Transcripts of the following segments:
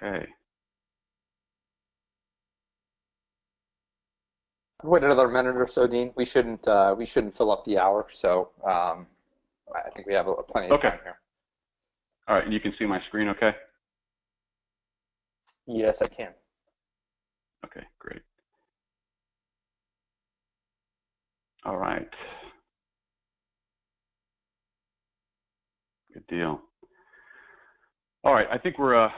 Okay. Wait another minute or so, Dean. We shouldn't fill up the hour, so I think we have plenty of Okay. time here. All right. And you can see my screen okay? Yes, I can. Okay, great. All right. Good deal. All right. I think we're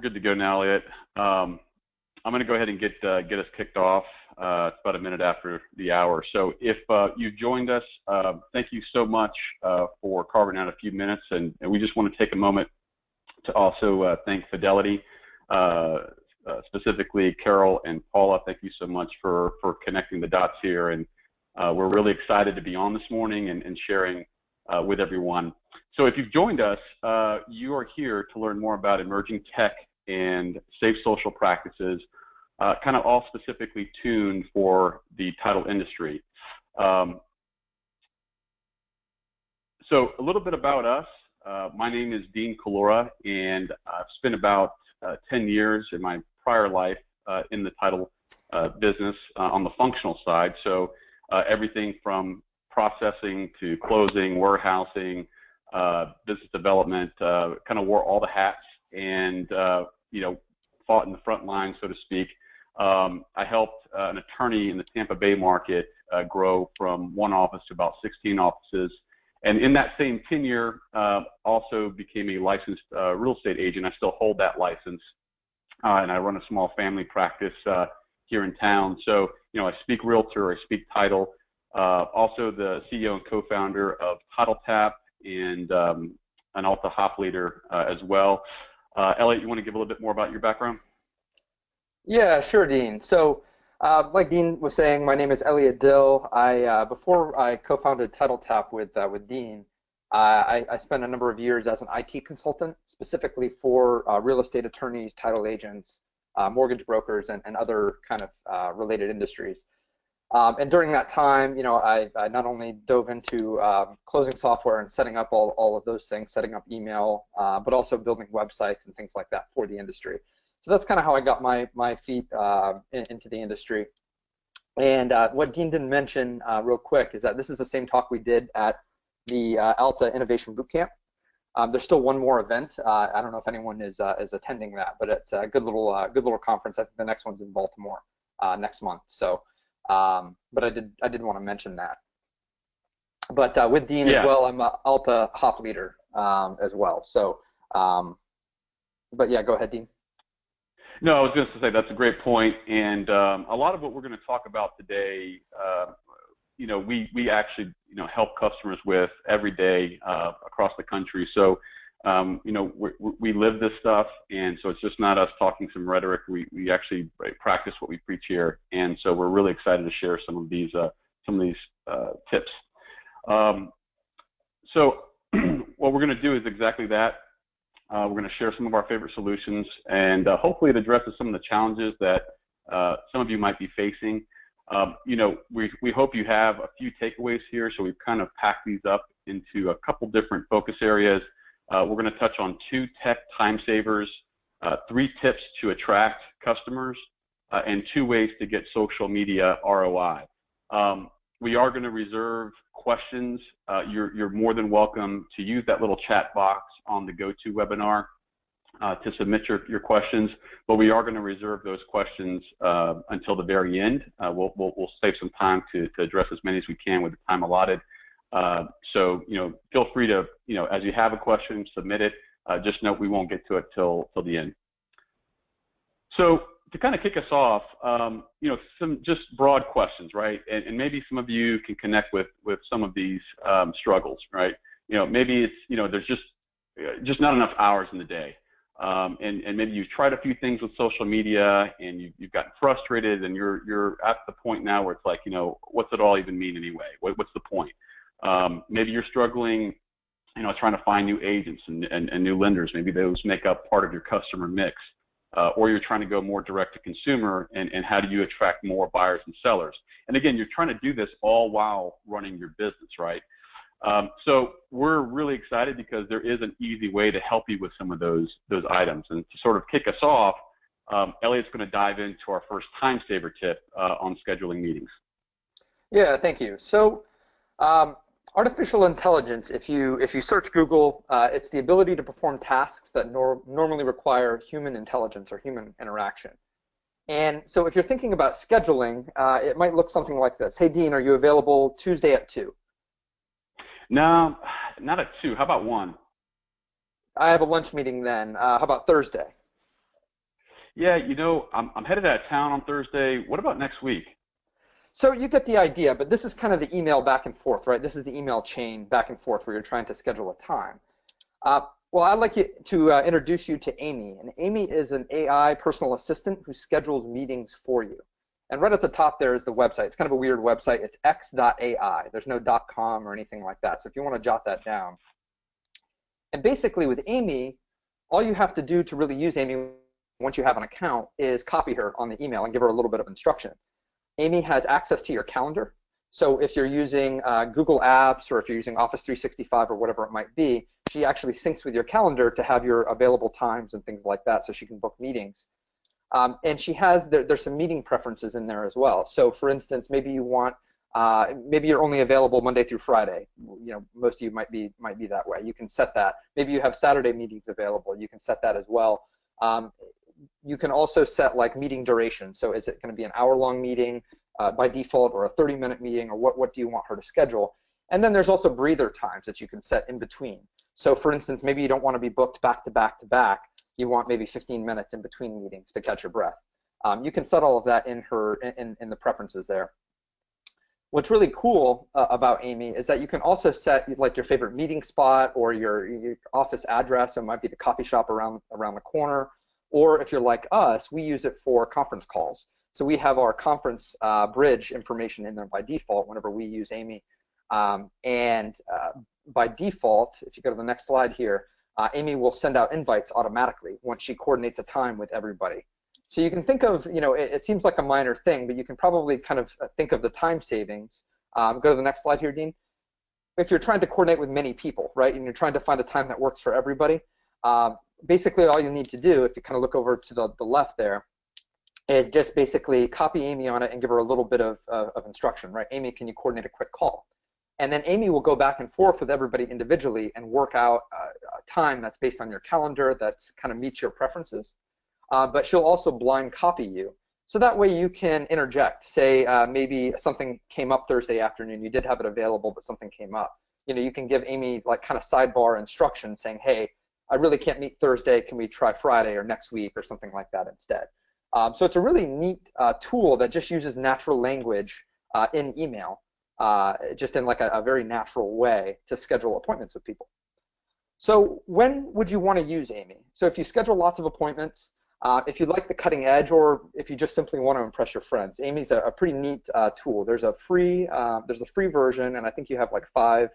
good to go now, Elliot. I'm going to go ahead and get us kicked off. It's about a minute after the hour. So if you joined us, thank you so much for carving out a few minutes. And we just want to take a moment to also thank Fidelity, specifically Carol and Paula. Thank you so much for connecting the dots here. And we're really excited to be on this morning and sharing with everyone. So if you've joined us, you are here to learn more about emerging tech and safe social practices, kind of all specifically tuned for the title industry. So a little bit about us. My name is Dean Kalora, and I've spent about 10 years in my prior life in the title business on the functional side. So everything from processing to closing, warehousing, business development, kind of wore all the hats and fought in the front line, so to speak. I helped an attorney in the Tampa Bay market grow from one office to about 16 offices. And in that same tenure, also became a licensed real estate agent. I still hold that license, and I run a small family practice here in town. So, I speak realtor, I speak title. Also the CEO and co-founder of TitleTap and an ALTA hop leader as well. Elliot, you want to give a little bit more about your background? Yeah, sure, Dean. So, like Dean was saying, my name is Elliot Dill. Before I co-founded TitleTap with Dean, I spent a number of years as an IT consultant, specifically for real estate attorneys, title agents, mortgage brokers, and other kind of related industries. And during that time, I not only dove into closing software and setting up all of those things, setting up email, but also building websites and things like that for the industry. So that's kind of how I got my feet into the industry. And what Dean didn't mention real quick is that this is the same talk we did at the ALTA Innovation Bootcamp. There's still one more event. I don't know if anyone is attending that, but it's a good little conference. I think the next one's in Baltimore next month. So, but I did want to mention that. But with Dean as well, I'm an ALTA hop leader as well. So, but yeah, go ahead, Dean. No, I was going to say that's a great point, and a lot of what we're going to talk about today, we actually help customers with every day across the country. So we live this stuff, and so it's just not us talking some rhetoric. We actually practice what we preach here, and so we're really excited to share some of these tips. So what we're going to do is exactly that. We're going to share some of our favorite solutions, and hopefully it addresses some of the challenges that some of you might be facing. We hope you have a few takeaways here, so we've kind of packed these up into a couple different focus areas. We're going to touch on 2 tech time savers, 3 tips to attract customers, and 2 ways to get social media ROI. We are going to reserve questions. You're more than welcome to use that little chat box on the GoToWebinar to submit your questions, but we are going to reserve those questions until the very end. We'll save some time to address as many as we can with the time allotted. So feel free to as you have a question, submit it. Just note we won't get to it till the end. So to kind of kick us off, some just broad questions, right? And maybe some of you can connect with some of these struggles, right? Maybe it's there's just not enough hours in the day, and maybe you've tried a few things with social media and you've gotten frustrated, and you're at the point now where it's like, what's it all even mean anyway? What's the point? Maybe you're struggling, trying to find new agents and new lenders. Maybe those make up part of your customer mix. Or you're trying to go more direct to consumer, and how do you attract more buyers and sellers? And again, you're trying to do this all while running your business, right? So we're really excited because there is an easy way to help you with some of those items. And to sort of kick us off, Elliot's going to dive into our first time saver tip on scheduling meetings. Yeah, thank you. So artificial intelligence, if you search Google, it's the ability to perform tasks that normally require human intelligence or human interaction. And so if you're thinking about scheduling, it might look something like this. Hey, Dean, are you available Tuesday at 2? No, not at 2. How about 1? I have a lunch meeting then. How about Thursday? Yeah, you know, I'm headed out of town on Thursday. What about next week? So you get the idea, but this is kind of the email back and forth, right? This is the email chain back and forth where you're trying to schedule a time. Well, I'd like to introduce you to Amy. And Amy is an AI personal assistant who schedules meetings for you. And right at the top there is the website. It's kind of a weird website. It's x.ai. There's no .com or anything like that. So if you want to jot that down. And basically with Amy, all you have to do to really use Amy once you have an account is copy her on the email and give her a little bit of instruction. Amy has access to your calendar. So if you're using Google Apps or if you're using Office 365 or whatever it might be, she actually syncs with your calendar to have your available times and things like that so she can book meetings. And she has, there's some meeting preferences in there as well. So for instance, maybe you want, maybe you're only available Monday through Friday. You know, most of you might be that way. You can set that. Maybe you have Saturday meetings available. You can set that as well. You can also set like meeting duration. So is it going to be an hour-long meeting by default or a 30-minute meeting, or what do you want her to schedule? And then there's also breather times that you can set in between. So for instance, maybe you don't want to be booked back to back to back. You want maybe 15 minutes in between meetings to catch your breath. You can set all of that in the preferences there. What's really cool about Amy is that you can also set like your favorite meeting spot or your office address. So it might be the coffee shop around the corner. Or if you're like us, we use it for conference calls. So we have our conference bridge information in there by default whenever we use Amy. By default, if you go to the next slide here, Amy will send out invites automatically once she coordinates a time with everybody. So you can think of, you know, it seems like a minor thing, but you can probably kind of think of the time savings. Go to the next slide here, Dean. If you're trying to coordinate with many people, right, and you're trying to find a time that works for everybody, basically all you need to do, if you kind of look over to the left there, is just basically copy Amy on it and give her a little bit of instruction, right? Amy, can you coordinate a quick call? And then Amy will go back and forth with everybody individually and work out a time that's based on your calendar that's kind of meets your preferences. But she'll also blind copy you. So that way you can interject. Say maybe something came up Thursday afternoon. You did have it available, but something came up. You know, you can give Amy like kind of sidebar instructions saying, hey, I really can't meet Thursday. Can we try Friday or next week or something like that instead? So it's a really neat tool that just uses natural language in email. Just in like a very natural way to schedule appointments with people. So when would you want to use Amy? So if you schedule lots of appointments, if you like the cutting edge, or if you just simply want to impress your friends, Amy's a pretty neat tool. There's a free version, and I think you have like five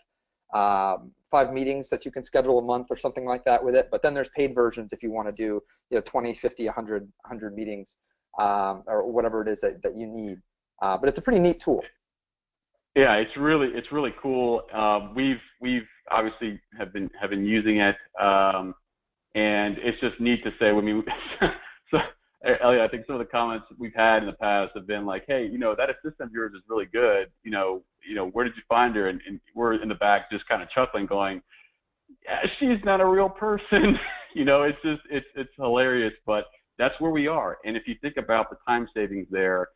meetings that you can schedule a month or something like that with it. But then there's paid versions if you want to do 20, 50, 100 meetings or whatever it is that you need. But it's a pretty neat tool. Yeah, it's really cool. We've obviously have been using it, and it's just neat to say. I mean, so Elliot, I think some of the comments we've had in the past have been like, hey, you know, that assistant of yours is really good. You know, where did you find her? And we're in the back just kind of chuckling, going, yeah, she's not a real person. You know, it's just it's hilarious, but that's where we are. And if you think about the time savings there,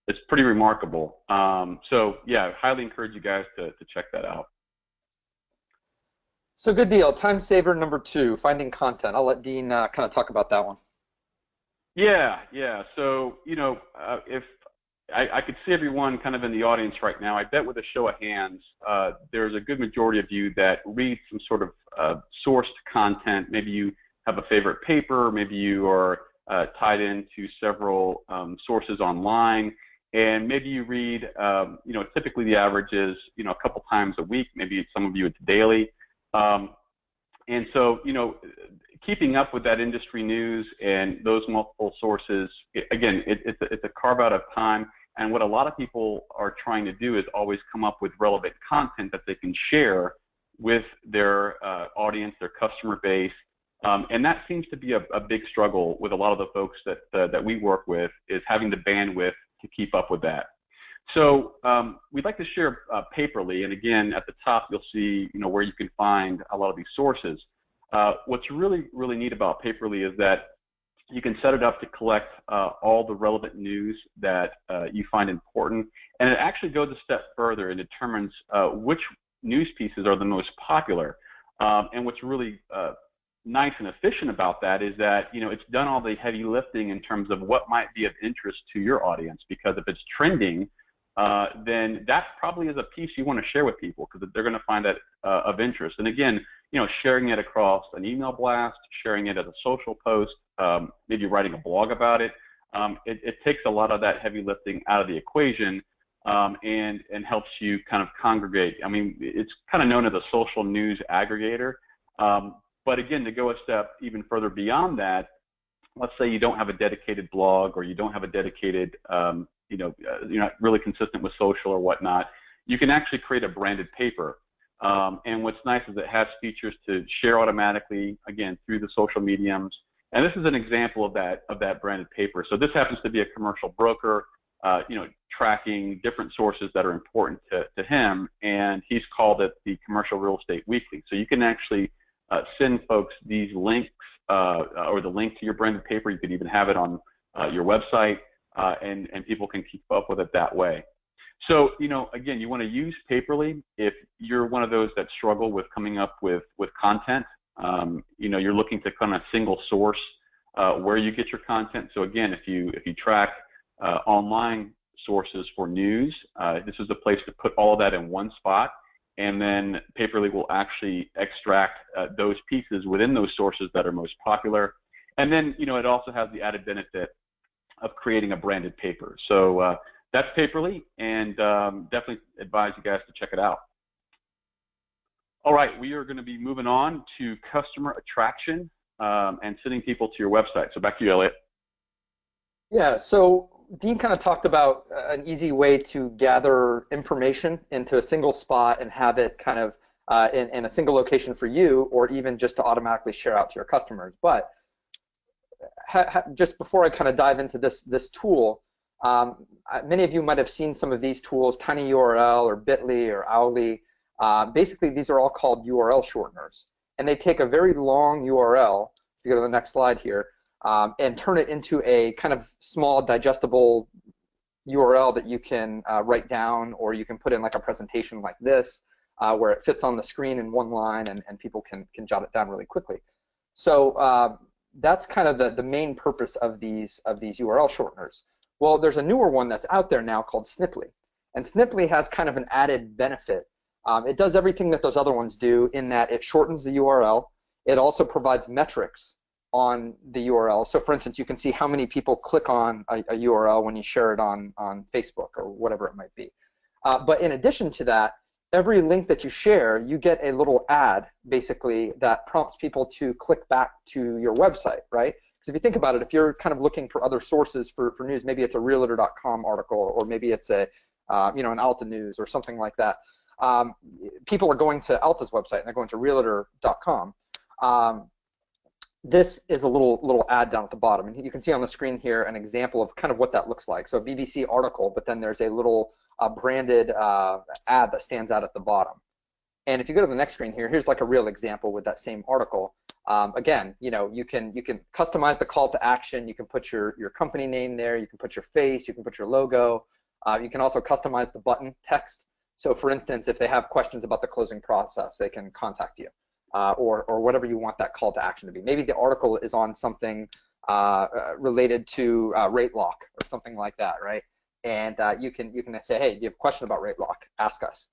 it's pretty remarkable. So yeah, highly encourage you guys to check that out. So good deal. Time saver number 2, finding content. I'll let Dean kind of talk about that one. Yeah. So you know, if I could see everyone kind of in the audience right now, I bet with a show of hands, there's a good majority of you that read some sort of sourced content. Maybe you have a favorite paper. Maybe you are tied into several sources online. And maybe you read, you know, typically the average is, you know, a couple times a week. Maybe some of you it's daily. And so, you know, keeping up with that industry news and those multiple sources, again, it's a carve out of time. And what a lot of people are trying to do is always come up with relevant content that they can share with their audience, their customer base. And that seems to be a big struggle with a lot of the folks that we work with, is having the bandwidth to keep up with that. So we'd like to share Paperly, and again, at the top you'll see where you can find a lot of these sources. What's really neat about Paperly is that you can set it up to collect all the relevant news that you find important, and it actually goes a step further and determines which news pieces are the most popular. And what's really nice and efficient about that is that it's done all the heavy lifting in terms of what might be of interest to your audience, because if it's trending, then that probably is a piece you want to share with people, because they're going to find that of interest. And again, sharing it across an email blast, sharing it as a social post, maybe writing a blog about it, it takes a lot of that heavy lifting out of the equation, and helps you kind of congregate. I mean, it's kind of known as a social news aggregator. But again, to go a step even further beyond that, let's say you don't have a dedicated blog, or you don't have a dedicated, you're not really consistent with social or whatnot, you can actually create a branded paper. And what's nice is it has features to share automatically, again, through the social mediums. And this is an example of that branded paper. So this happens to be a commercial broker, tracking different sources that are important to him, and he's called it the Commercial Real Estate Weekly. So you can actually send folks these links, or the link to your branded paper. You could even have it on your website, and people can keep up with it that way. So, again, you want to use Paperly if you're one of those that struggle with coming up with content. You're looking to kind of single source where you get your content. So again, if you track online sources for news, this is a place to put all of that in one spot, and then Paperly will actually extract those pieces within those sources that are most popular. And then, it also has the added benefit of creating a branded paper. So that's Paperly, and definitely advise you guys to check it out. All right, we are going to be moving on to customer attraction and sending people to your website. So back to you, Elliot. Yeah, so Dean kind of talked about an easy way to gather information into a single spot and have it kind of in a single location for you, or even just to automatically share out to your customers. But just before I kind of dive into this tool, many of you might have seen some of these tools, TinyURL or Bitly or Owly. Basically, these are all called URL shorteners, and they take a very long URL, if you go to the next slide here, and turn it into a kind of small digestible URL that you can write down, or you can put in like a presentation like this, where it fits on the screen in one line, and people can jot it down really quickly. So that's kind of the main purpose of these URL shorteners. Well, there's a newer one that's out there now called Sniply, and Sniply has kind of an added benefit. It does everything that those other ones do, in that it shortens the URL. It also provides metrics on the URL. So for instance, you can see how many people click on a URL when you share it on Facebook or whatever it might be. But in addition to that, every link that you share, you get a little ad, basically, that prompts people to click back to your website, right? Because if you think about it, if you're kind of looking for other sources for news, maybe it's a Realtor.com article, or maybe it's an ALTA news or something like that. People are going to ALTA's website and they're going to Realtor.com. This is a little ad down at the bottom, and you can see on the screen here an example of kind of what that looks like. So a BBC article, but then there's a little branded ad that stands out at the bottom. And if you go to the next screen here, here's like a real example with that same article. Again, you can customize the call to action. You can put your company name there. You can put your face. You can put your logo. You can also customize the button text. So for instance, if they have questions about the closing process, they can contact you, or whatever you want that call to action to be. Maybe the article is on something related to rate lock or something like that, right? And you can say, hey, do you have a question about rate lock? Ask us,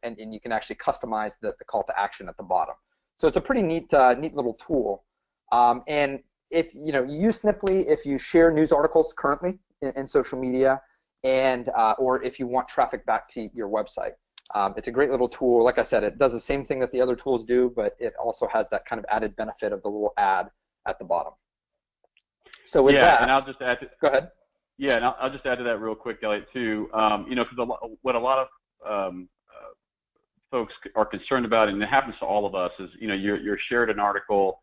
and you can actually customize the call to action at the bottom. So it's a pretty neat little tool. And if you use Sniply, if you share news articles currently in social media, and or if you want traffic back to your website. It's a great little tool. Like I said, it does the same thing that the other tools do, but it also has that kind of added benefit of the little ad at the bottom. So with that, and I'll just add. Go ahead. Yeah, and I'll just add to that real quick, Elliot, too. You know, because what a lot of folks are concerned about, and it happens to all of us, is, you know, you're shared an article,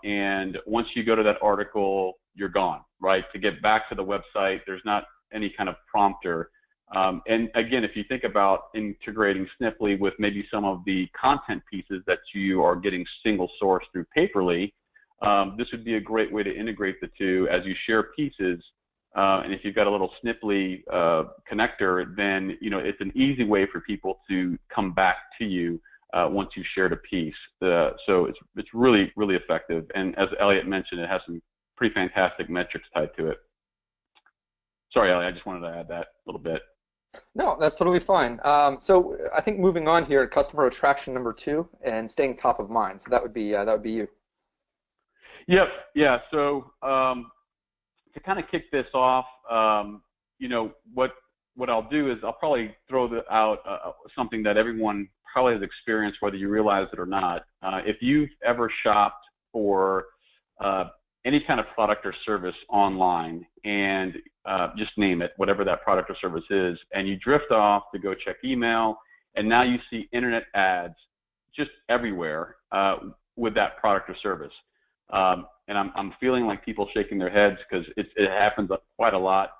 and once you go to that article, you're gone, right? To get back to the website, there's not any kind of prompter. And again, if you think about integrating Snipply with maybe some of the content pieces that you are getting single sourced through Paperly, this would be a great way to integrate the two as you share pieces. And if you've got a little Snipply connector, then, you know, it's an easy way for people to come back to you once you've shared a piece. So it's really, really effective. And as Elliot mentioned, it has some pretty fantastic metrics tied to it. Sorry, Elliot, I just wanted to add that a little bit. No, that's totally fine. So I think moving on here, customer attraction number 2 and staying top of mind. So that would be you. Yep. Yeah. So to kind of kick this off, you know, what I'll do is I'll probably throw out something that everyone probably has experienced, whether you realize it or not. If you've ever shopped for any kind of product or service online, and just name it, whatever that product or service is, and you drift off to go check email, and now you see internet ads just everywhere with that product or service. And I'm feeling like people shaking their heads because it happens quite a lot.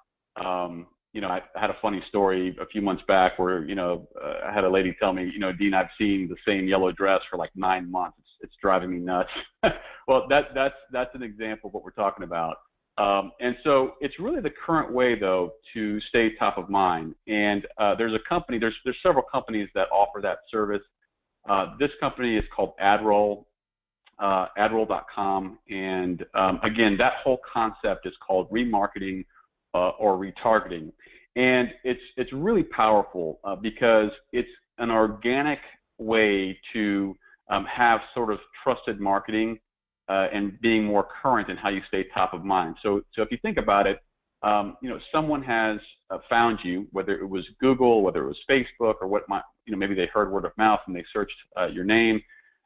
You know, I had a funny story a few months back where, you know, I had a lady tell me, you know, Dean, I've seen the same yellow dress for like 9 months. It's driving me nuts. Well, that's an example of what we're talking about. And so it's really the current way, though, to stay top of mind. And there's several companies that offer that service. This company is called AdRoll. AdRoll.com, and again, that whole concept is called remarketing or retargeting, and it's really powerful because it's an organic way to have sort of trusted marketing and being more current in how you stay top of mind. So if you think about it, you know, someone has found you, whether it was Google, whether it was Facebook, or you know, maybe they heard word of mouth and they searched your name.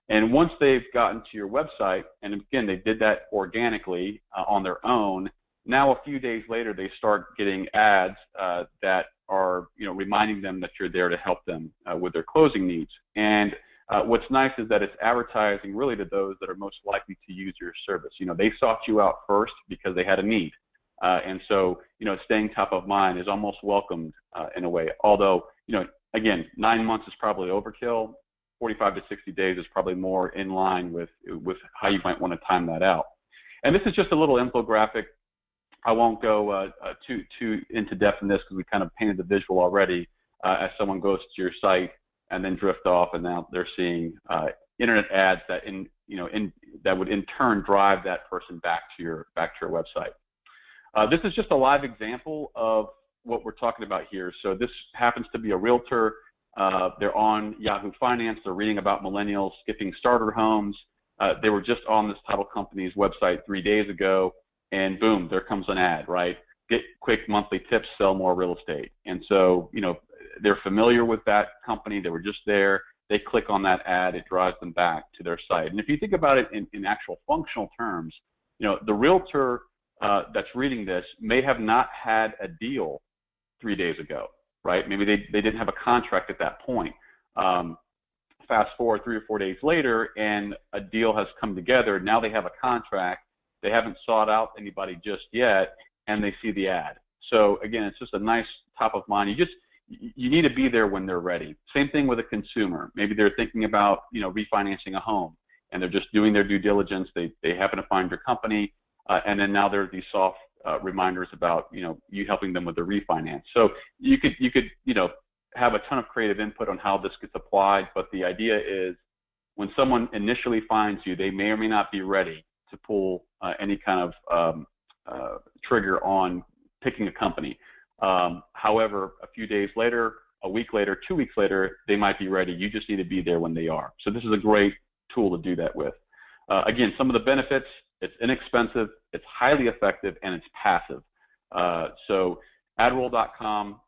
And once they've gotten to your website, and again, they did that organically on their own, now a few days later, they start getting ads that are, you know, reminding them that you're there to help them with their closing needs. And what's nice is that it's advertising really to those that are most likely to use your service. You know, they sought you out first because they had a need. And so, you know, staying top of mind is almost welcomed in a way. Although, you know, again, 9 months is probably overkill. 45 to 60 days is probably more in line with how you might want to time that out. And this is just a little infographic. I won't go too into depth in this because we kind of painted the visual already as someone goes to your site and then drift off, and now they're seeing internet ads that that would in turn drive that person back to your website. This is just a live example of what we're talking about here. So this happens to be a realtor. They're on Yahoo Finance. They're reading about millennials skipping starter homes. They were just on this title company's website 3 days ago, and boom, there comes an ad, right? Get quick monthly tips, sell more real estate. And so, you know, they're familiar with that company. They were just there. They click on that ad. It drives them back to their site. And if you think about it in actual functional terms, you know, the realtor that's reading this may have not had a deal 3 days ago. Right? Maybe they didn't have a contract at that point. Fast forward 3 or 4 days later, and a deal has come together. Now they have a contract. They haven't sought out anybody just yet, and they see the ad. So again, it's just a nice top of mind. You need to be there when they're ready. Same thing with a consumer. Maybe they're thinking about, you know, refinancing a home, and they're just doing their due diligence. They happen to find your company, and then now there are these soft reminders about, you know, you helping them with the refinance. So you could you know, have a ton of creative input on how this gets applied, but the idea is when someone initially finds you, they may or may not be ready to pull any kind of trigger on picking a company. However, a few days later, a week later, 2 weeks later, they might be ready. You just need to be there when they are. So this is a great tool to do that with. Again, some of the benefits: it's inexpensive, it's highly effective, and it's passive. So AdRoll.com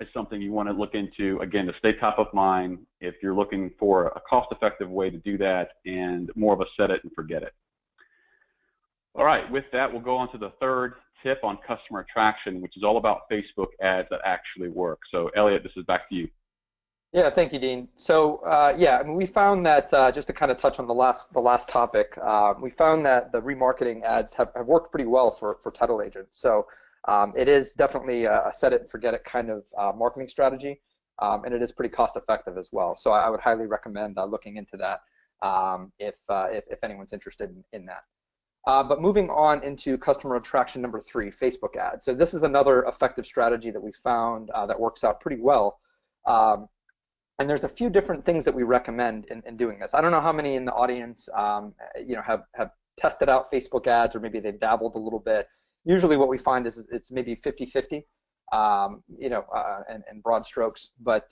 is something you want to look into, again, to stay top of mind if you're looking for a cost-effective way to do that and more of a set it and forget it. All right, with that, we'll go on to the third tip on customer attraction, which is all about Facebook ads that actually work. So Elliot, this is back to you. Yeah, thank you, Dean. So yeah, I mean, we found that just to kind of touch on the last topic, we found that the remarketing ads have worked pretty well for title agents. So it is definitely a set it and forget it kind of marketing strategy, and it is pretty cost effective as well. So I would highly recommend looking into that if anyone's interested in that. But moving on into customer attraction number 3, Facebook ads. So this is another effective strategy that we found that works out pretty well. Um, and there's a few different things that we recommend in doing this. I don't know how many in the audience have tested out Facebook ads, or maybe they've dabbled a little bit. Usually what we find is it's maybe 50-50, in broad strokes. But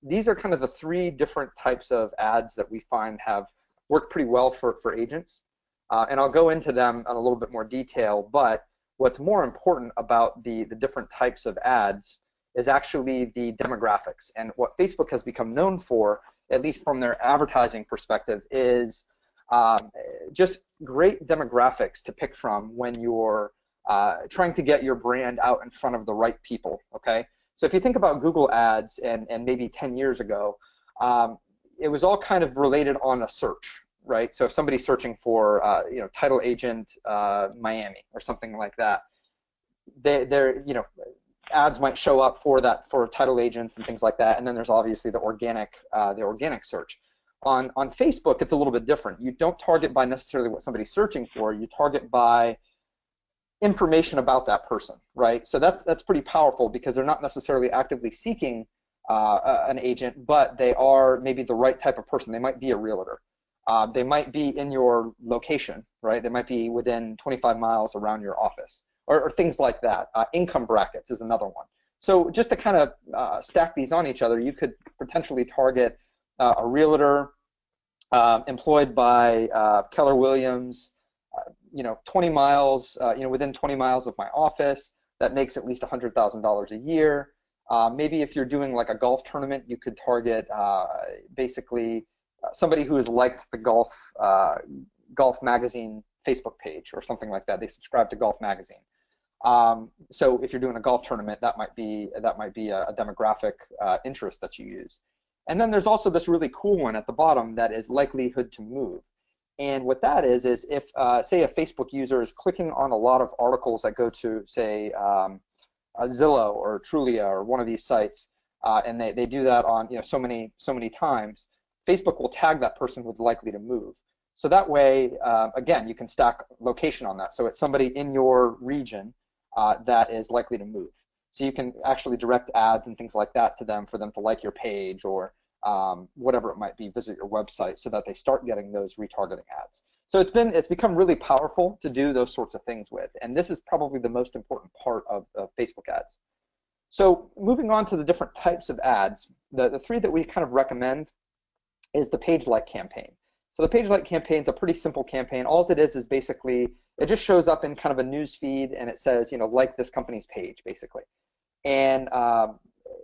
these are kind of the 3 different types of ads that we find have worked pretty well for agents. And I'll go into them in a little bit more detail, but what's more important about the different types of ads is actually the demographics. And what Facebook has become known for, at least from their advertising perspective, is just great demographics to pick from when you're trying to get your brand out in front of the right people, okay? So if you think about Google ads and maybe 10 years ago, it was all kind of related on a search, right? So if somebody's searching for, title agent Miami or something like that, they're ads might show up for title agents and things like that. And then there's obviously the organic search. On Facebook, it's a little bit different. You don't target by necessarily what somebody's searching for. You target by information about that person, right? So that's pretty powerful because they're not necessarily actively seeking an agent, but they are maybe the right type of person. They might be a realtor. They might be in your location, right? They might be within 25 miles around your office, or things like that. Income brackets is another one. So just to kind of stack these on each other, you could potentially target a realtor employed by Keller Williams, 20 miles, within 20 miles of my office, that makes at least $100,000 a year. Maybe if you're doing like a golf tournament, you could target basically somebody who has liked the golf magazine Facebook page or something like that. They subscribe to Golf Magazine. So if you're doing a golf tournament, that might be a demographic interest that you use. And then there's also this really cool one at the bottom that is likelihood to move. And what that is if, say, a Facebook user is clicking on a lot of articles that go to, say, Zillow or Trulia or one of these sites, and they do that on so many times, Facebook will tag that person with likely to move. So that way, again, you can stack location on that. So it's somebody in your region that is likely to move. So you can actually direct ads and things like that to them for them to like your page or whatever it might be, visit your website so that they start getting those retargeting ads. So it's become really powerful to do those sorts of things with. And this is probably the most important part of Facebook ads. So moving on to the different types of ads, the 3 that we kind of recommend is the page like campaign. So the page like campaign is a pretty simple campaign. All it is basically, it just shows up in kind of a news feed and it says, like this company's page, basically. And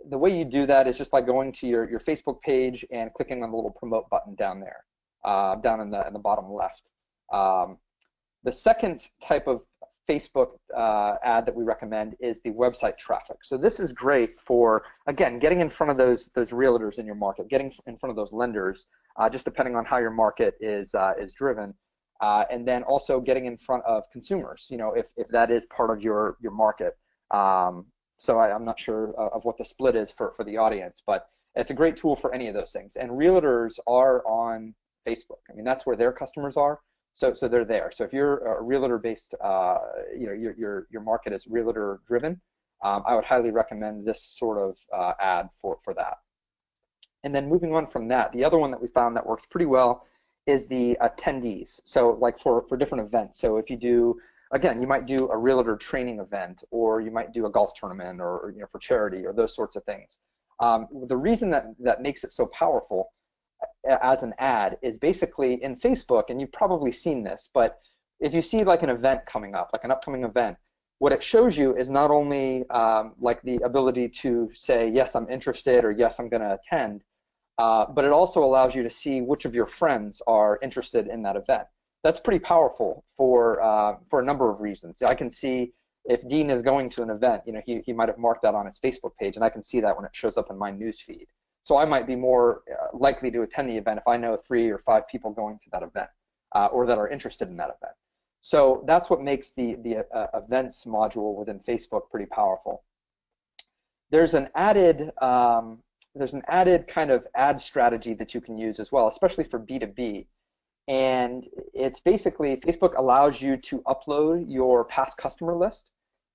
the way you do that is just by going to your Facebook page and clicking on the little promote button down there, down in the bottom left. The second type of Facebook ad that we recommend is the website traffic. So this is great for, again, getting in front of those realtors in your market, getting in front of those lenders, just depending on how your market is driven, and then also getting in front of consumers, if that is part of your market. So I'm not sure of what the split is for the audience, but it's a great tool for any of those things. And realtors are on Facebook. I mean, that's where their customers are. So they're there. So if you're a realtor-based, your market is realtor-driven, I would highly recommend this sort of ad for that. And then moving on from that, the other one that we found that works pretty well is the attendees. So like for different events. So if you do, again, you might do a realtor training event, or you might do a golf tournament, or for charity, or those sorts of things. The reason that makes it so powerful as an ad is basically in Facebook, and you've probably seen this, but if you see like an event coming up, like an upcoming event, what it shows you is not only like the ability to say, yes, I'm interested, or yes, I'm going to attend, but it also allows you to see which of your friends are interested in that event. that's pretty powerful for a number of reasons. I can see if Dean is going to an event, he might have marked that on his Facebook page, and I can see that when it shows up in my news feed. So I might be more likely to attend the event if I know 3 or 5 people going to that event or that are interested in that event. So that's what makes the events module within Facebook pretty powerful. There's an added kind of ad strategy that you can use as well, especially for B2B. And it's basically Facebook allows you to upload your past customer list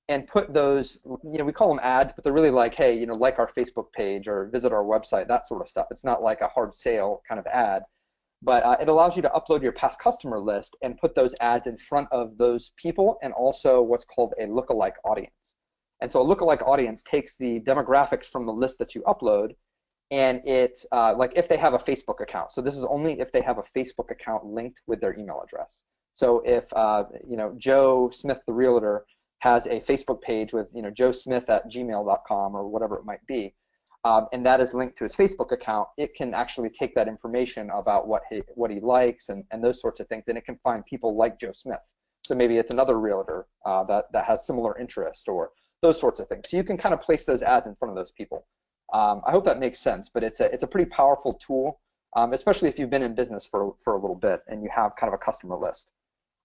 and put those, we call them ads, but they're really like, hey, like our Facebook page or visit our website, that sort of stuff. It's not like a hard sale kind of ad, but it allows you to upload your past customer list and put those ads in front of those people and also what's called a lookalike audience. And so a lookalike audience takes the demographics from the list that you upload, and it's like if they have a Facebook account. So this is only if they have a Facebook account linked with their email address. So if Joe Smith, the realtor, has a Facebook page with joesmith@gmail.com or whatever it might be, and that is linked to his Facebook account, it can actually take that information about what he likes and those sorts of things, and it can find people like Joe Smith. So maybe it's another realtor that has similar interest or those sorts of things. So you can kind of place those ads in front of those people. I hope that makes sense, but it's a pretty powerful tool, especially if you've been in business for a little bit and you have kind of a customer list.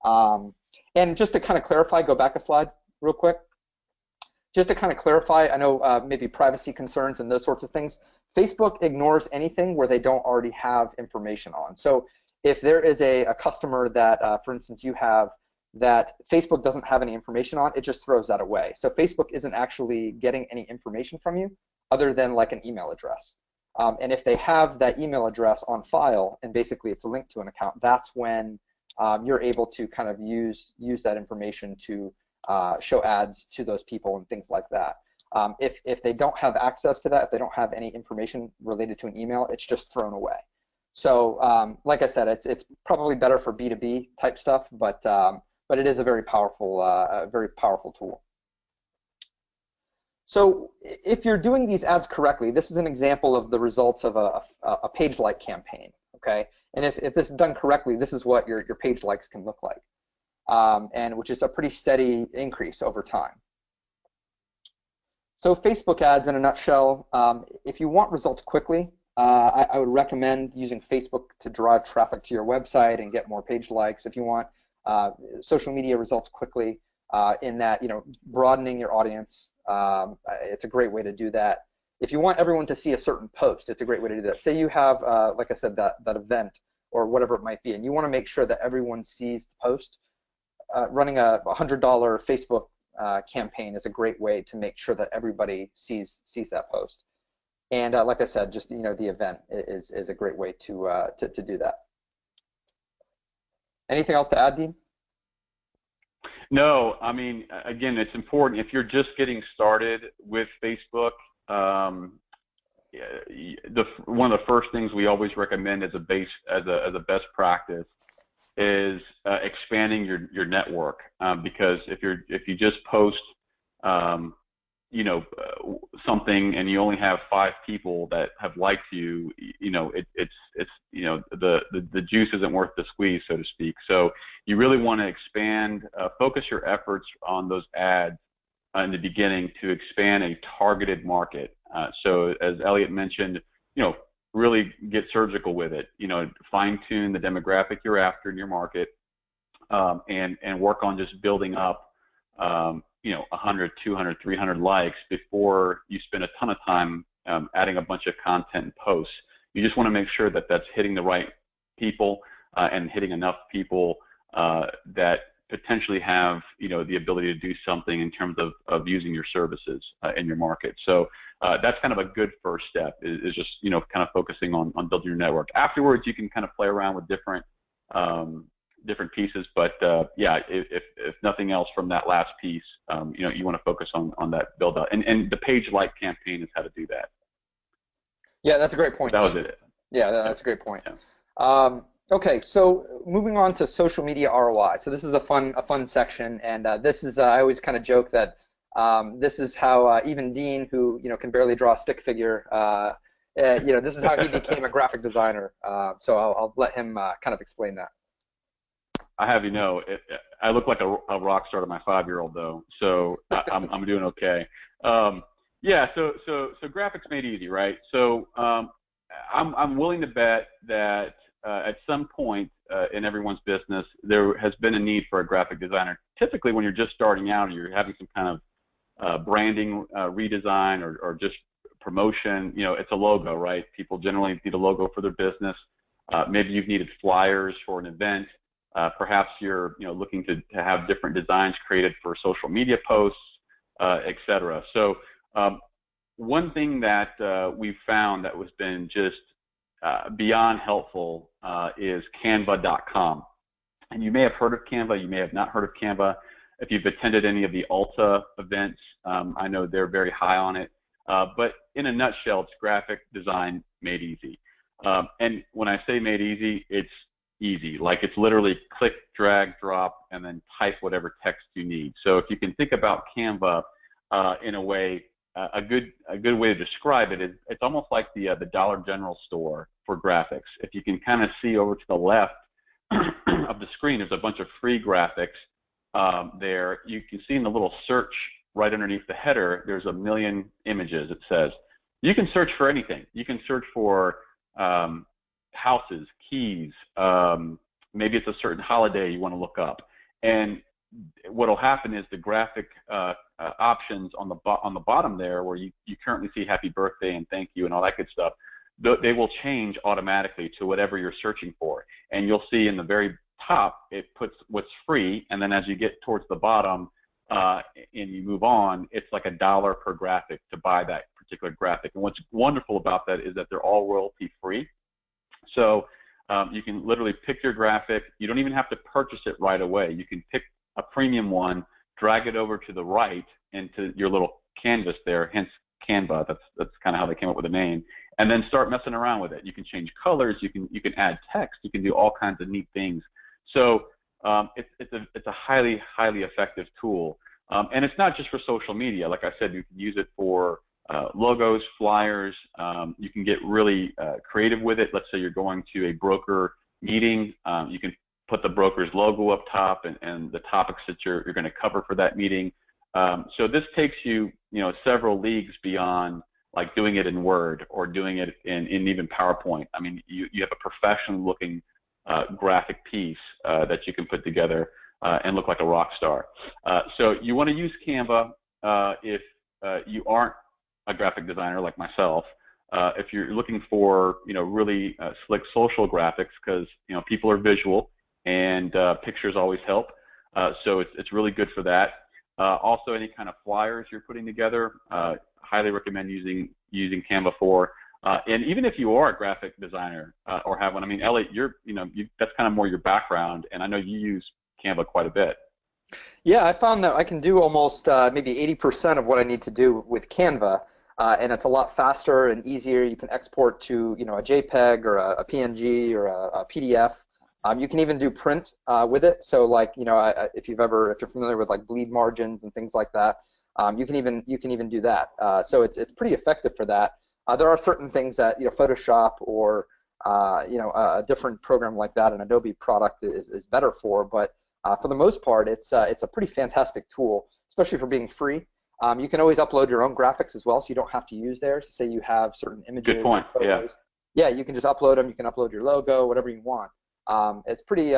And just to kind of clarify, go back a slide real quick. Just to kind of clarify, I know maybe privacy concerns and those sorts of things. Facebook ignores anything where they don't already have information on. So if there is a customer that, for instance, you have that Facebook doesn't have any information on, it just throws that away. So Facebook isn't actually getting any information from you other than like an email address. And if they have that email address on file and basically it's linked to an account, that's when you're able to kind of use that information to show ads to those people and things like that. If they don't have access to that, if they don't have any information related to an email, it's just thrown away. So like I said, it's probably better for B2B type stuff, but it is a very powerful tool. So if you're doing these ads correctly, this is an example of the results of a page like campaign, okay? And if this is done correctly, this is what your page likes can look like, and which is a pretty steady increase over time. So Facebook ads in a nutshell, if you want results quickly, I would recommend using Facebook to drive traffic to your website and get more page likes. If you want social media results quickly, in that, broadening your audience, it's a great way to do that. If you want everyone to see a certain post, it's a great way to do that. Say you have, like I said, that event or whatever it might be, and you want to make sure that everyone sees the post. Running a $100 Facebook campaign is a great way to make sure that everybody sees that post. And like I said, just the event is a great way to do that. Anything else to add, Dean? No, I mean, again, it's important. If you're just getting started with Facebook, one of the first things we always recommend as a best practice is expanding your network, because if you just post something and you only have 5 people that have liked you, the juice isn't worth the squeeze, so to speak. So you really want to expand, focus your efforts on those ads in the beginning to expand a targeted market. So as Elliot mentioned, really get surgical with it. Fine tune the demographic you're after in your market, and work on just building up 100, 200, 300 likes before you spend a ton of time adding a bunch of content and posts. You just want to make sure that that's hitting the right people and hitting enough people that potentially have the ability to do something in terms of using your services in your market. So that's kind of a good first step, is just kind of focusing on building your network. Afterwards, you can kind of play around with different pieces, but yeah, if nothing else from that last piece, you want to focus on that build out, and the page like campaign is how to do that. Yeah, that's a great point. That was it. Yeah, that's a great point. Yeah. Okay, so moving on to social media ROI. So this is a fun section, and this is I always kind of joke that this is how even Dean, who can barely draw a stick figure, this is how he became a graphic designer. So I'll let him kind of explain that. I have you know, I look like a rock star to my 5-year-old though, so I'm doing okay. Yeah, so graphics made easy, right? So I'm willing to bet that at some point in everyone's business there has been a need for a graphic designer. Typically, when you're just starting out and you're having some kind of branding redesign or just promotion, you know, it's a logo, right? People generally need a logo for their business. Maybe you've needed flyers for an event. Perhaps you're, you know, looking to have different designs created for social media posts, etc. So one thing that we've found that has been just beyond helpful is Canva.com. And you may have heard of Canva, you may have not heard of Canva. If you've attended any of the ALTA events, I know they're very high on it. But in a nutshell, it's graphic design made easy. And when I say made easy, it's easy. Like it's literally click, drag, drop, and then type whatever text you need. So if you can think about Canva in a way, a good way to describe it is it's almost like the Dollar General store for graphics. If you can kind of see over to the left of the screen, there's a bunch of free graphics there. You can see in the little search right underneath the header, there's a million images, it says. You can search for anything. You can search for houses, keys, maybe it's a certain holiday you want to look up. And what will happen is the graphic options on the bottom there, where you currently see happy birthday and thank you and all that good stuff, they will change automatically to whatever you're searching for. And you'll see in the very top, it puts what's free, and then as you get towards the bottom and you move on, it's like $1 per graphic to buy that particular graphic. And what's wonderful about that is that they're all royalty free. So you can literally pick your graphic. You don't even have to purchase it right away. You can pick a premium one, drag it over to the right into your little canvas there, hence Canva. That's kind of how they came up with the name. And then start messing around with it. You can change colors. You can add text. You can do all kinds of neat things. So it's a highly effective tool. And it's not just for social media. Like I said, you can use it for logos, flyers. You can get really creative with it. Let's say you're going to a broker meeting. You can put the broker's logo up top and the topics that you're going to cover for that meeting. So this takes you, several leagues beyond like doing it in Word or doing it in even PowerPoint. I mean, you have a professional looking graphic piece that you can put together and look like a rock star. So you want to use Canva if you aren't a graphic designer like myself. If you're looking for, really slick social graphics, because, people are visual and pictures always help. So it's really good for that. Also, any kind of flyers you're putting together, highly recommend using Canva for. And even if you are a graphic designer or have one, I mean, Elliot, that's kind of more your background, and I know you use Canva quite a bit. Yeah, I found that I can do almost maybe 80% of what I need to do with Canva, and it's a lot faster and easier. You can export to a JPEG or a PNG or a PDF. You can even do print with it. So like if you're familiar with like bleed margins and things like that, you can even do that. So it's pretty effective for that. There are certain things that Photoshop or a different program like that, an Adobe product is better for. But for the most part, it's a pretty fantastic tool, especially for being free. You can always upload your own graphics as well, so you don't have to use theirs. So say you have certain images. Good point. Yeah, you can just upload them. You can upload your logo, whatever you want. It's pretty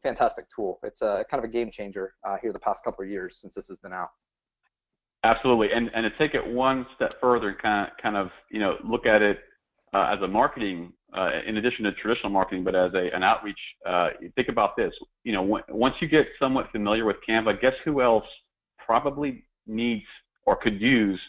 fantastic tool. It's a kind of a game changer here the past couple of years since this has been out. Absolutely, and to take it one step further, kind of look at it as a marketing, in addition to traditional marketing, but as an outreach. Think about this. Once you get somewhat familiar with Canva, guess who else probably needs or could use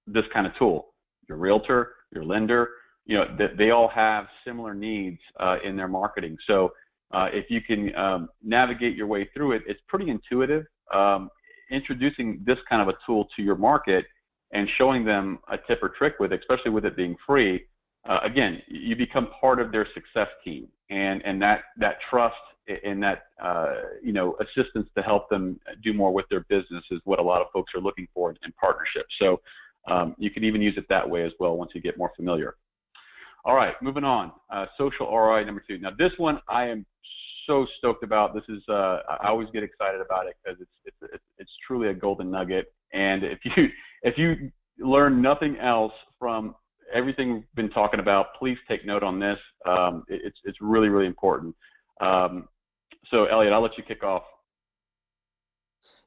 this kind of tool? Your realtor, your lender. They all have similar needs in their marketing. So if you can navigate your way through it, it's pretty intuitive. Introducing this kind of a tool to your market and showing them a tip or trick with it, especially with it being free, again, you become part of their success team, and that trust and that assistance to help them do more with their business is what a lot of folks are looking for in partnership. So you can even use it that way as well once you get more familiar. All right, moving on. Social ROI number 2. Now this one I am so stoked about. This is I always get excited about it because it's truly a golden nugget. And if you learn nothing else from everything we've been talking about, please take note on this. It's really, really important. So Elliot, I'll let you kick off.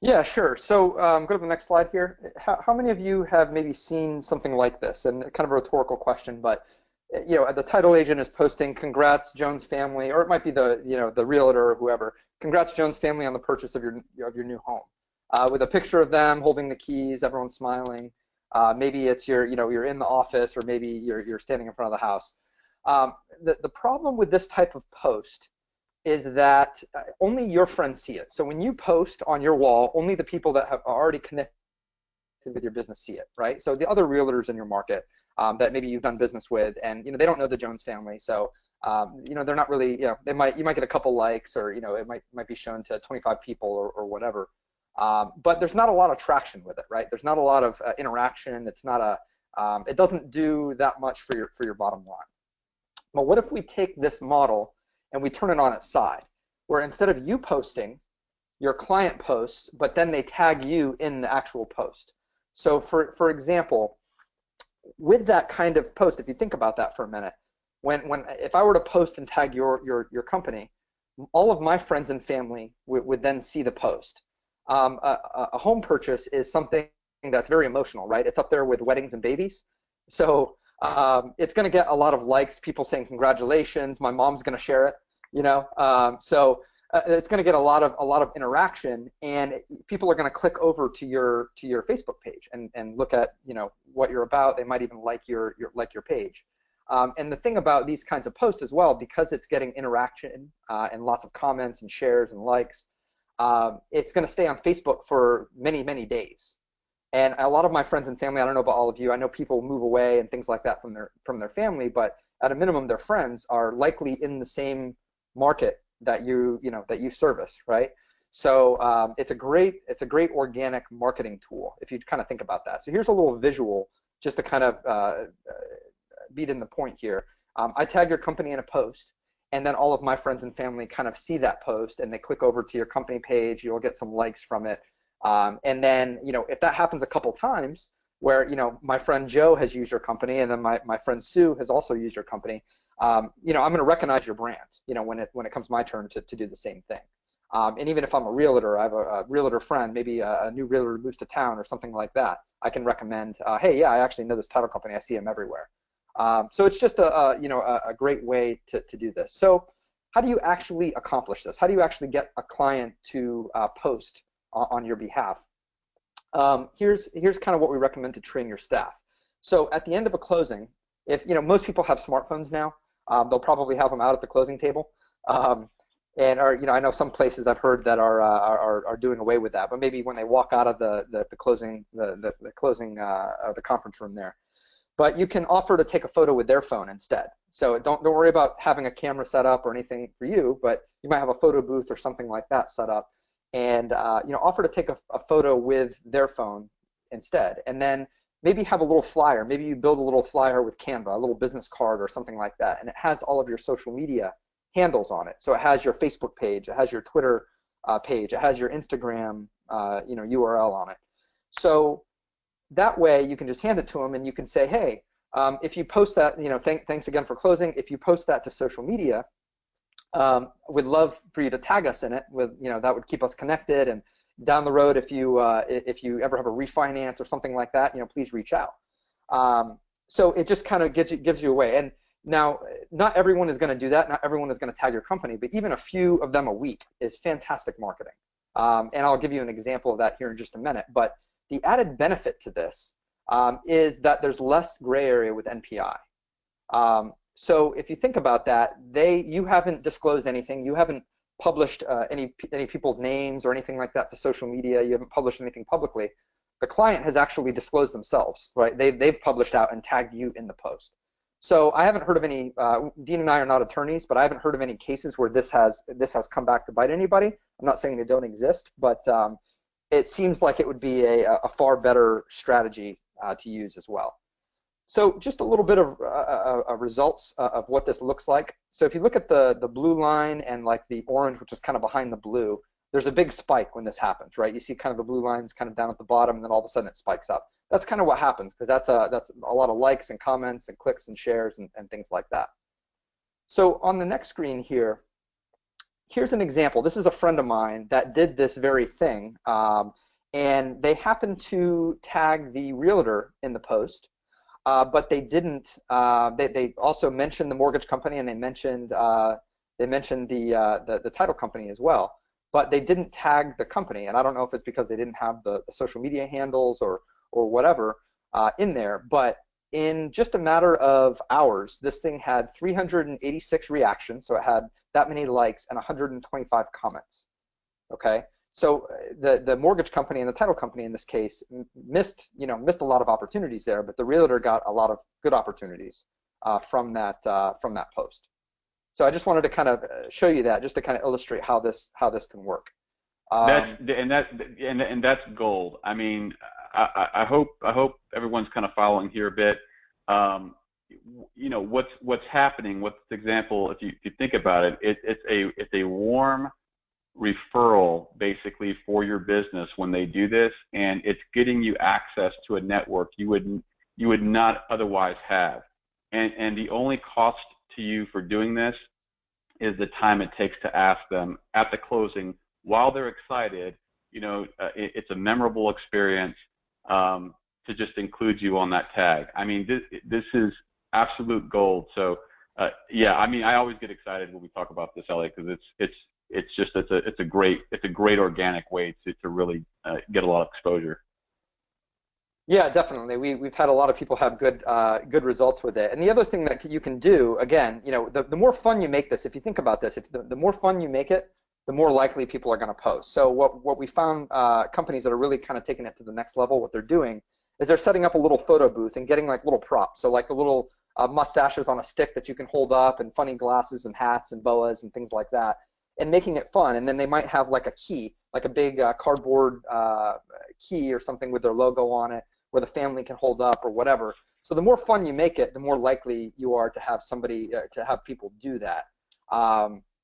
Yeah, sure. So go to the next slide here. How many of you have maybe seen something like this? And kind of a rhetorical question, but the title agent is posting, "Congrats, Jones family," or it might be the realtor or whoever. "Congrats, Jones family, on the purchase of your new home," with a picture of them holding the keys, everyone smiling. Maybe it's you're in the office, or maybe you're standing in front of the house. The problem with this type of post is that only your friends see it. So when you post on your wall, only the people that have already connected with your business see it, right? So the other realtors in your market that maybe you've done business with, and they don't know the Jones family, so they're not really, you might get a couple likes, or it might be shown to 25 people or whatever, but there's not a lot of traction with it, right? There's not a lot of interaction. It's not it doesn't do that much for your bottom line. But what if we take this model and we turn it on its side, where instead of you posting, your client posts, but then they tag you in the actual post. So for example, with that kind of post, if you think about that for a minute, if I were to post and tag your company, all of my friends and family would then see the post. A home purchase is something that's very emotional, right? It's up there with weddings and babies. So it's going to get a lot of likes, people saying congratulations. My mom's going to share it, so it's going to get a lot of interaction, and people are going to click over to your Facebook page and look at what you're about. They might even like your page. And the thing about these kinds of posts as well, because it's getting interaction and lots of comments and shares and likes, it's going to stay on Facebook for many, many days. And a lot of my friends and family, I don't know about all of you, I know people move away and things like that from their family, but at a minimum, their friends are likely in the same market that you service, right? So it's a great organic marketing tool if you kind of think about that. So here's a little visual just to kind of beat in the point here. I tag your company in a post, and then all of my friends and family kind of see that post, and they click over to your company page. You'll get some likes from it. And then, if that happens a couple times where, my friend Joe has used your company, and then my friend Sue has also used your company, I'm going to recognize your brand, when it comes my turn to do the same thing. And even if I'm a realtor, I have a realtor friend, maybe a new realtor moves to town or something like that, I can recommend, hey, yeah, I actually know this title company. I see them everywhere. So it's just a great way to do this. So how do you actually accomplish this? How do you actually get a client to post on your behalf? Here's kind of what we recommend to train your staff. So at the end of a closing, if most people have smartphones now, they'll probably have them out at the closing table, and I know some places I've heard that are doing away with that, but maybe when they walk out of the closing of the conference room there. But you can offer to take a photo with their phone instead. So don't worry about having a camera set up or anything for you, but you might have a photo booth or something like that set up, and offer to take a photo with their phone instead, and then maybe have a little flyer. Maybe you build a little flyer with Canva, a little business card or something like that, and it has all of your social media handles on it. So it has your Facebook page, it has your Twitter page, it has your Instagram URL on it. So that way you can just hand it to them, and you can say, hey, if you post that, thanks again for closing. If you post that to social media, we'd love for you to tag us in it. That would keep us connected. And down the road, if you ever have a refinance or something like that, please reach out. So it just kind of gives you away. And now, not everyone is going to do that. Not everyone is going to tag your company, but even a few of them a week is fantastic marketing. And I'll give you an example of that here in just a minute. But the added benefit to this is that there's less gray area with NPI. So if you think about that, you haven't disclosed anything. You haven't published any people's names or anything like that to social media. You haven't published anything publicly. The client has actually disclosed themselves, right? They've published out and tagged you in the post. So I haven't heard of any. Dean and I are not attorneys, but I haven't heard of any cases where this has come back to bite anybody. I'm not saying they don't exist, but it seems like it would be a far better strategy to use as well. So just a little bit of results of what this looks like. So if you look at the blue line and like the orange, which is kind of behind the blue, there's a big spike when this happens, right? You see kind of the blue lines kind of down at the bottom, and then all of a sudden it spikes up. That's kind of what happens, because that's a lot of likes and comments and clicks and shares and things like that. So on the next screen here, here's an example. This is a friend of mine that did this very thing, and they happened to tag the realtor in the post, but they didn't. They also mentioned the mortgage company, and they mentioned the title company as well, but they didn't tag the company. And I don't know if it's because they didn't have the social media handles or whatever in there, but in just a matter of hours, this thing had 386 reactions, so it had that many likes and 125 comments. Okay, so the mortgage company and the title company in this case missed a lot of opportunities there, but the realtor got a lot of good opportunities from that post. So I just wanted to kind of show you that, just to kind of illustrate how this can work. That's gold. I mean, I hope everyone's kind of following here a bit. What's happening with this example, if you think about it, it's a warm referral basically for your business when they do this, and it's getting you access to a network you would not otherwise have. And the only cost to you for doing this is the time it takes to ask them at the closing while they're excited. It's a memorable experience to just include you on that tag. I mean, this is absolute gold. So yeah, I mean, I always get excited when we talk about this, Elliot, because it's a great organic way to really get a lot of exposure. Yeah, definitely. We've had a lot of people have good results with it. And the other thing that you can do, again, the more fun you make this, if you think about this, if the more fun you make it, the more likely people are going to post. So what we found, companies that are really kind of taking it to the next level, what they're doing is they're setting up a little photo booth and getting like little props. So like the little mustaches on a stick that you can hold up, and funny glasses and hats and boas and things like that, and making it fun. And then they might have like a key, like a big cardboard key or something with their logo on it, where the family can hold up or whatever. So the more fun you make it, the more likely you are to have somebody, to have people do that.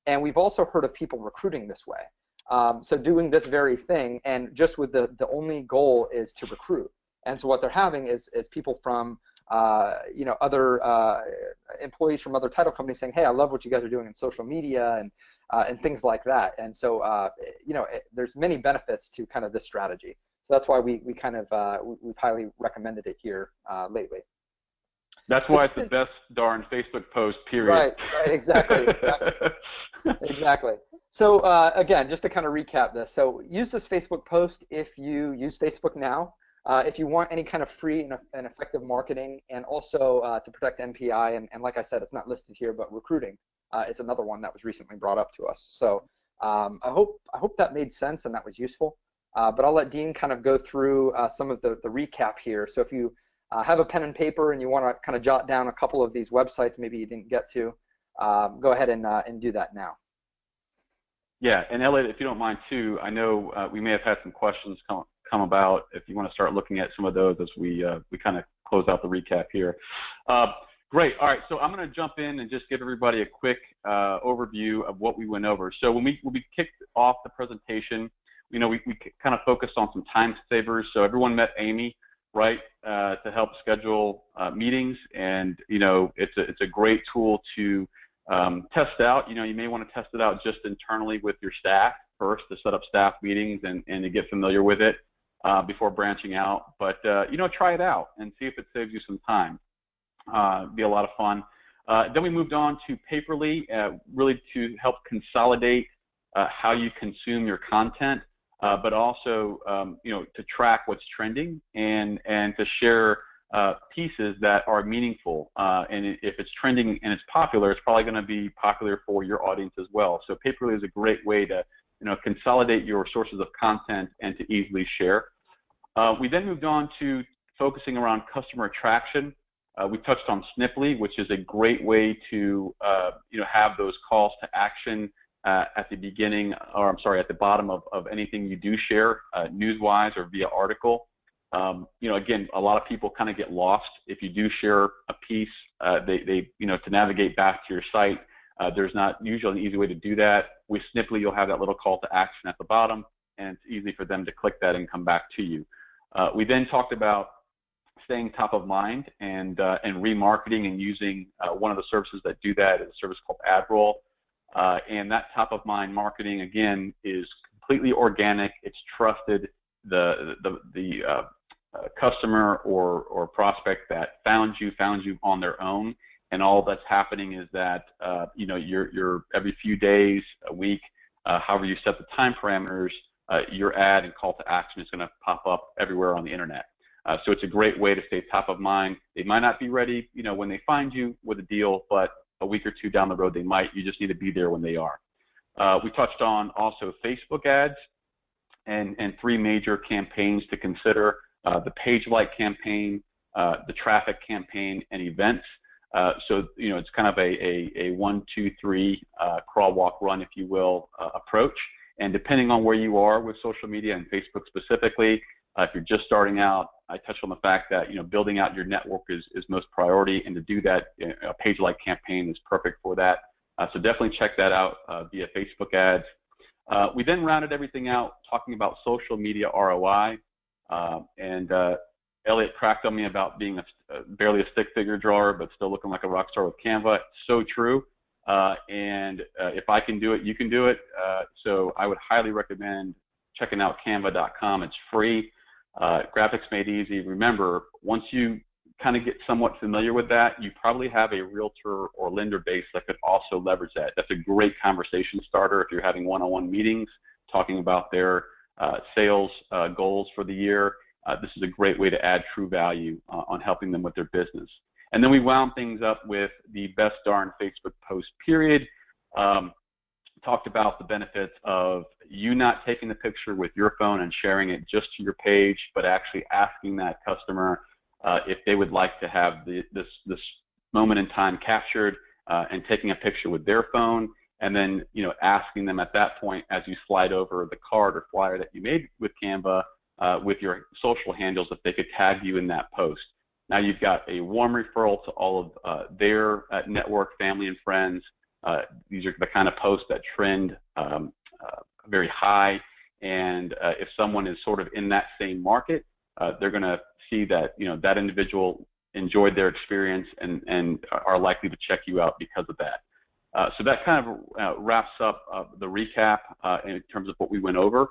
And we've also heard of people recruiting this way. So doing this very thing, and just with the only goal is to recruit. And so what they're having is people from other employees from other title companies saying, hey, I love what you guys are doing in social media and things like that. And so there's many benefits to kind of this strategy. So that's why we've highly recommended it here lately. That's why it's the best darn Facebook post, period. Right, exactly. Exactly. So again, just to kind of recap this. So use this Facebook post if you use Facebook now. If you want any kind of free and effective marketing, and also to protect MPI, and like I said, it's not listed here, but recruiting is another one that was recently brought up to us. So I hope that made sense and that was useful. But I'll let Dean kind of go through some of the recap here. So if you have a pen and paper and you want to kind of jot down a couple of these websites maybe you didn't get to, go ahead and do that now. Yeah, and Elliot, if you don't mind too, I know we may have had some questions come about. If you want to start looking at some of those as we kind of close out the recap here. Great. All right. So I'm going to jump in and just give everybody a quick overview of what we went over. So when we kicked off the presentation, we kind of focused on some time savers. So everyone met Amy, right, to help schedule meetings, and it's a great tool to test out. You may want to test it out just internally with your staff first to set up staff meetings and to get familiar with it before branching out. But try it out and see if it saves you some time. Be a lot of fun. Then we moved on to Paperly, really to help consolidate how you consume your content, but also to track what's trending and to share pieces that are meaningful. And if it's trending and it's popular, it's probably going to be popular for your audience as well. So Paperly is a great way to consolidate your sources of content and to easily share. We then moved on to focusing around customer attraction. We touched on Sniply, which is a great way to have those calls to action at the beginning, or I'm sorry, at the bottom of anything you do share, news-wise or via article. Again, a lot of people kind of get lost if you do share a piece. They to navigate back to your site, There's not usually an easy way to do that. With Snipply, you'll have that little call to action at the bottom, and it's easy for them to click that and come back to you. We then talked about staying top of mind and remarketing, and using one of the services that do that is a service called AdRoll. And that top of mind marketing, again, is completely organic. It's trusted. The customer or prospect that found you on their own, and all that's happening is that you're every few days, a week, however you set the time parameters, your ad and call to action is going to pop up everywhere on the internet. So it's a great way to stay top of mind. They might not be ready, when they find you with a deal, but a week or two down the road they might. You just need to be there when they are. We touched on also Facebook ads and 3 major campaigns to consider: the page like campaign, the traffic campaign, and events. So it's kind of a 1, 2, 3 crawl, walk, run, if you will, approach. And depending on where you are with social media and Facebook specifically, if you're just starting out, I touched on the fact that building out your network is most priority, and to do that, a page-like campaign is perfect for that. So definitely check that out via Facebook ads. We then rounded everything out talking about social media ROI, and Elliot cracked on me about being barely a stick-figure drawer, but still looking like a rock star with Canva. So true. And if I can do it, you can do it. So I would highly recommend checking out canva.com. It's free. Graphics made easy. Remember, once you kind of get somewhat familiar with that, you probably have a realtor or lender base that could also leverage that. That's a great conversation starter if you're having one-on-one meetings talking about their sales goals for the year. This is a great way to add true value on helping them with their business. And then we wound things up with the best darn Facebook post period. Talked about the benefits of you not taking the picture with your phone and sharing it just to your page, but actually asking that customer if they would like to have this moment in time captured, and taking a picture with their phone, and then asking them at that point, as you slide over the card or flyer that you made with Canva with your social handles, if they could tag you in that post. Now you've got a warm referral to all of their network, family, and friends. These are the kind of posts that trend very high, and if someone is sort of in that same market, they're going to see that that individual enjoyed their experience and are likely to check you out because of that. So that kind of wraps up the recap in terms of what we went over.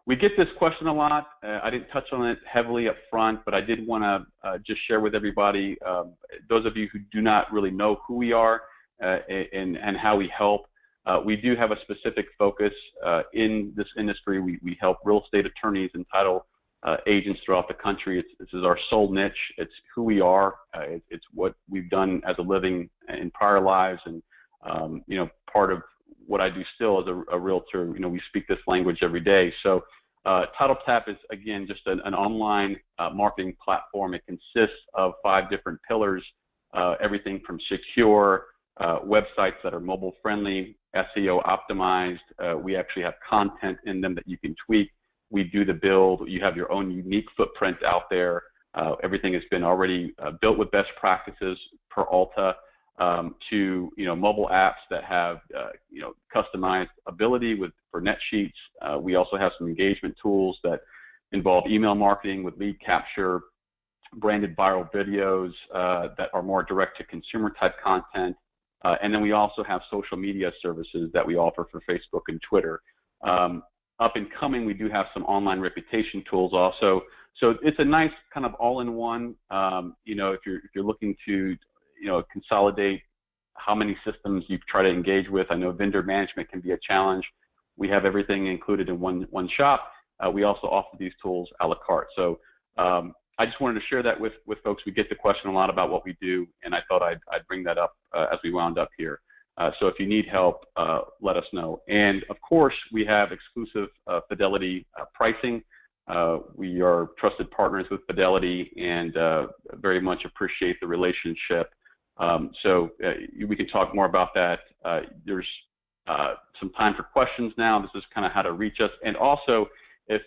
We get this question a lot. I didn't touch on it heavily up front, but I did want to just share with everybody, those of you who do not really know who we are and how we help. We do have a specific focus in this industry. We help real estate attorneys and title agents throughout the country. This is our sole niche. It's who we are. It's what we've done as a living in prior lives, and part of what I do still as a realtor. We speak this language every day. So TitleTap is, again, just an online marketing platform. It consists of 5 different pillars, everything from secure websites that are mobile friendly, SEO optimized. We actually have content in them that you can tweak. We do the build. You have your own unique footprint out there. Everything has been already built with best practices per ALTA, to mobile apps that have customized ability for net sheets. We also have some engagement tools that involve email marketing with lead capture, branded viral videos that are more direct to consumer type content, and then we also have social media services that we offer for Facebook and Twitter. Up and coming, we do have some online reputation tools also. So it's a nice kind of all-in-one. If you're looking to consolidate how many systems you try to engage with. I know vendor management can be a challenge. We have everything included in one shop. We also offer these tools a la carte. So I just wanted to share that with folks. We get the question a lot about what we do, and I thought I'd bring that up as we wound up here. So if you need help, let us know. And of course, we have exclusive Fidelity pricing. We are trusted partners with Fidelity, and very much appreciate the relationship. So we can talk more about that. There's some time for questions now. This is kind of how to reach us. And also, if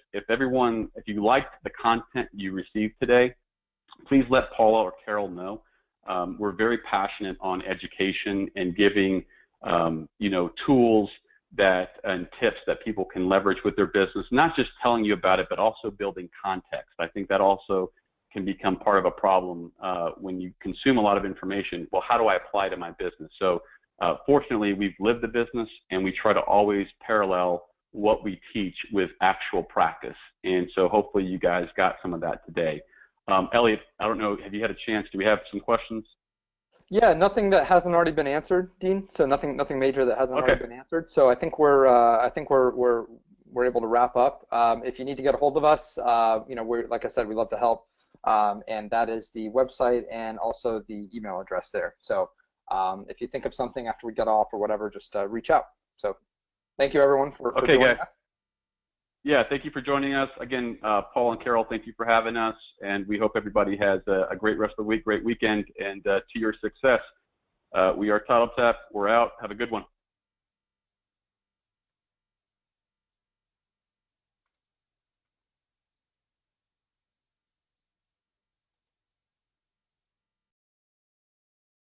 you liked the content you received today, please let Paula or Carol know. we're very passionate on education and giving, tools and tips that people can leverage with their business, not just telling you about it, but also building context. I think that also can become part of a problem when you consume a lot of information. Well, how do I apply to my business? So fortunately, we've lived the business, and we try to always parallel what we teach with actual practice. And so hopefully you guys got some of that today. Elliot, I don't know, have you had a chance? Do we have some questions? Yeah, nothing that hasn't already been answered, Dean. So nothing major that hasn't already been answered. So I think we're able to wrap up. If you need to get a hold of us, we're, like I said, we love to help. And that is the website and also the email address there. So if you think of something after we get off or whatever, just reach out. So thank you, everyone, for joining us. Yeah, thank you for joining us. Again, Paul and Carol, thank you for having us, and we hope everybody has a great rest of the week, great weekend, and to your success. We are TitleTap. We're out. Have a good one.